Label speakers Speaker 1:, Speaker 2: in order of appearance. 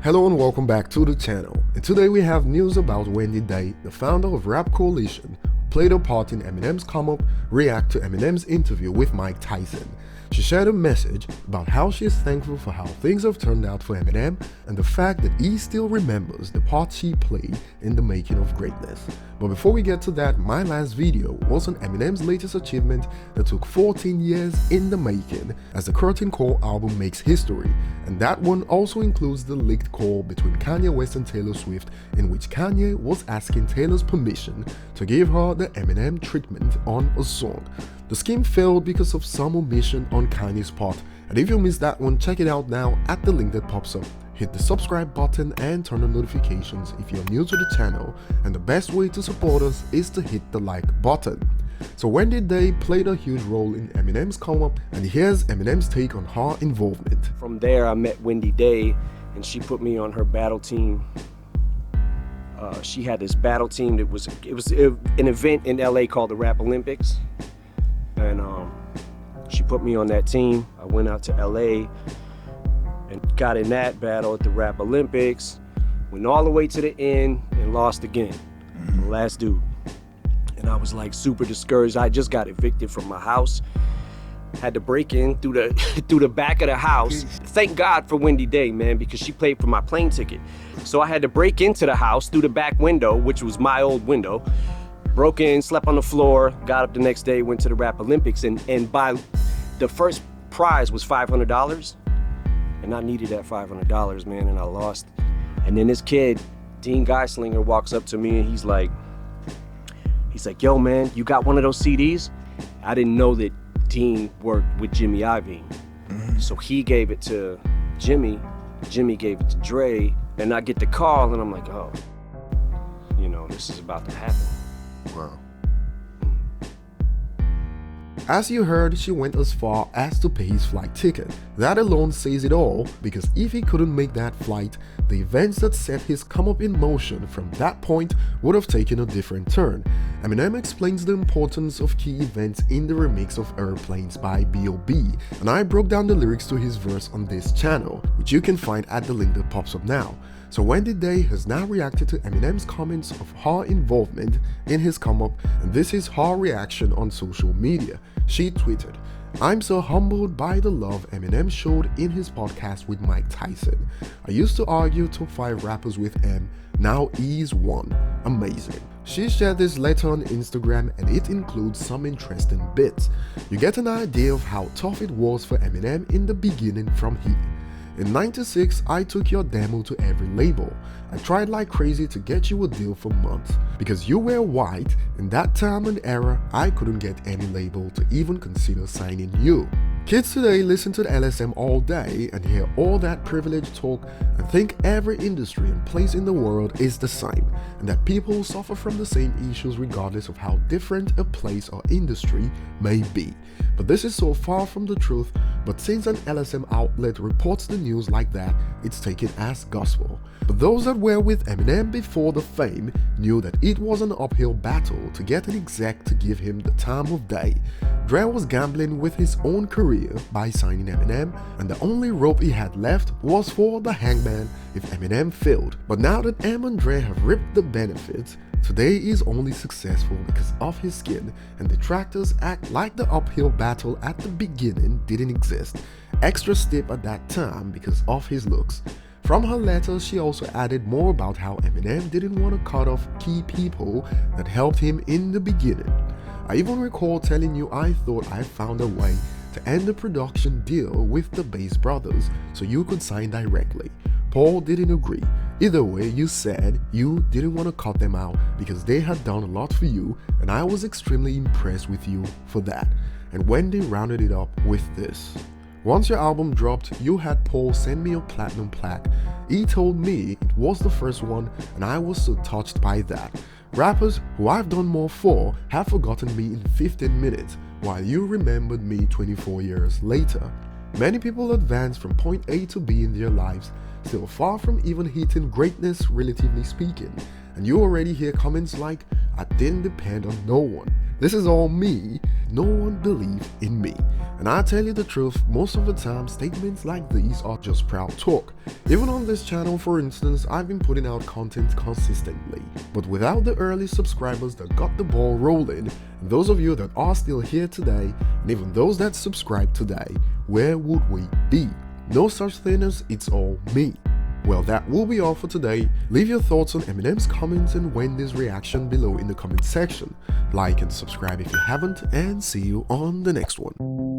Speaker 1: Hello and welcome back to the channel, and today we have news about Wendy, the founder of Rap Coalition, who played a part in Eminem's come up, react to Eminem's interview with Mike Tyson. She shared a message about how she is thankful for how things have turned out for Eminem and the fact that he still remembers the part she played in the making of greatness. But before we get to that, my last video was on Eminem's latest achievement that took 14 years in the making as the Curtain Call album makes history, and that one also includes the leaked call between Kanye West and Taylor Swift, in which Kanye was asking Taylor's permission to give her the Eminem treatment on a song. The scheme failed because of some omission on Kanye's part, and if you missed that one, check it out now at the link that pops up. Hit the subscribe button and turn on notifications if you're new to the channel, and the best way to support us is to hit the like button. So Wendy played a huge role in Eminem's come up, and here's Eminem's take on her involvement.
Speaker 2: From there I met Wendy Day, and she put me on her battle team. She had this battle team that was an event in LA called the Rap Olympics. And she put me on that team. I went out to LA and got in that battle at the Rap Olympics, went all the way to the end and lost again, the last dude. And I was like super discouraged. I just got evicted from my house. Had to break in through the back of the house. Thank God for Wendy Day, man, because she paid for my plane ticket. So I had to break into the house through the back window, which was my old window. Broke in, slept on the floor, got up the next day, went to the Rap Olympics, and by the first prize was $500, and I needed that $500, man, and I lost. And then this kid, Dean Geislinger, walks up to me and he's like, yo, man, you got one of those CDs? I didn't know that Dean worked with Jimmy Iovine. So he gave it to Jimmy gave it to Dre, and I get the call and I'm like, oh, you know, this is about to happen.
Speaker 1: Wow. As you heard, she went as far as to pay his flight ticket. That alone says it all, because if he couldn't make that flight, the events that set his come up in motion from that point would have taken a different turn. Eminem explains the importance of key events in the remix of Airplanes by B.O.B., and I broke down the lyrics to his verse on this channel, which you can find at the link that pops up now. So Wendy Day has now reacted to Eminem's comments of her involvement in his come up, and this is her reaction on social media. She tweeted, "I'm so humbled by the love Eminem showed in his podcast with Mike Tyson. I used to argue top 5 rappers with M, now he's one. Amazing." She shared this letter on Instagram, and it includes some interesting bits. You get an idea of how tough it was for Eminem in the beginning from here. "In '96, I took your demo to every label. I tried like crazy to get you a deal for months. Because you were white, in that time and era, I couldn't get any label to even consider signing you." Kids today listen to the LSM all day and hear all that privilege talk and think every industry and place in the world is the same, and that people suffer from the same issues regardless of how different a place or industry may be. But this is so far from the truth, but since an LSM outlet reports the news like that, it's taken as gospel. But those that were with Eminem before the fame knew that it was an uphill battle to get an exec to give him the time of day. Dre was gambling with his own career by signing Eminem, and the only rope he had left was for the hangman if Eminem failed. But now that Em and Dre have reaped the benefits, today is only successful because of his skin, and detractors act like the uphill battle at the beginning didn't exist. Extra stiff at that time because of his looks. From her letter, she also added more about how Eminem didn't want to cut off key people that helped him in the beginning. "I even recall telling you I thought I found a way to end the production deal with the Bass Brothers so you could sign directly. Paul didn't agree. Either way, you said you didn't want to cut them out because they had done a lot for you, and I was extremely impressed with you for that." And Wendy rounded it up with this. "Once your album dropped, you had Paul send me a platinum plaque. He told me it was the first one, and I was so touched by that. Rappers who I've done more for have forgotten me in 15 minutes, while you remembered me 24 years later. Many people advance from point A to B in their lives, still far from even hitting greatness relatively speaking, and you already hear comments like, 'I didn't depend on no one.' This is all me. No one believed in me. And I tell you the truth, most of the time statements like these are just proud talk. Even on this channel, for instance, I've been putting out content consistently. But without the early subscribers that got the ball rolling, and those of you that are still here today, and even those that subscribe today, where would we be? No such thing as it's all me. Well, that will be all for today. Leave your thoughts on Eminem's comments and Wendy's reaction below in the comment section. Like and subscribe if you haven't, and see you on the next one.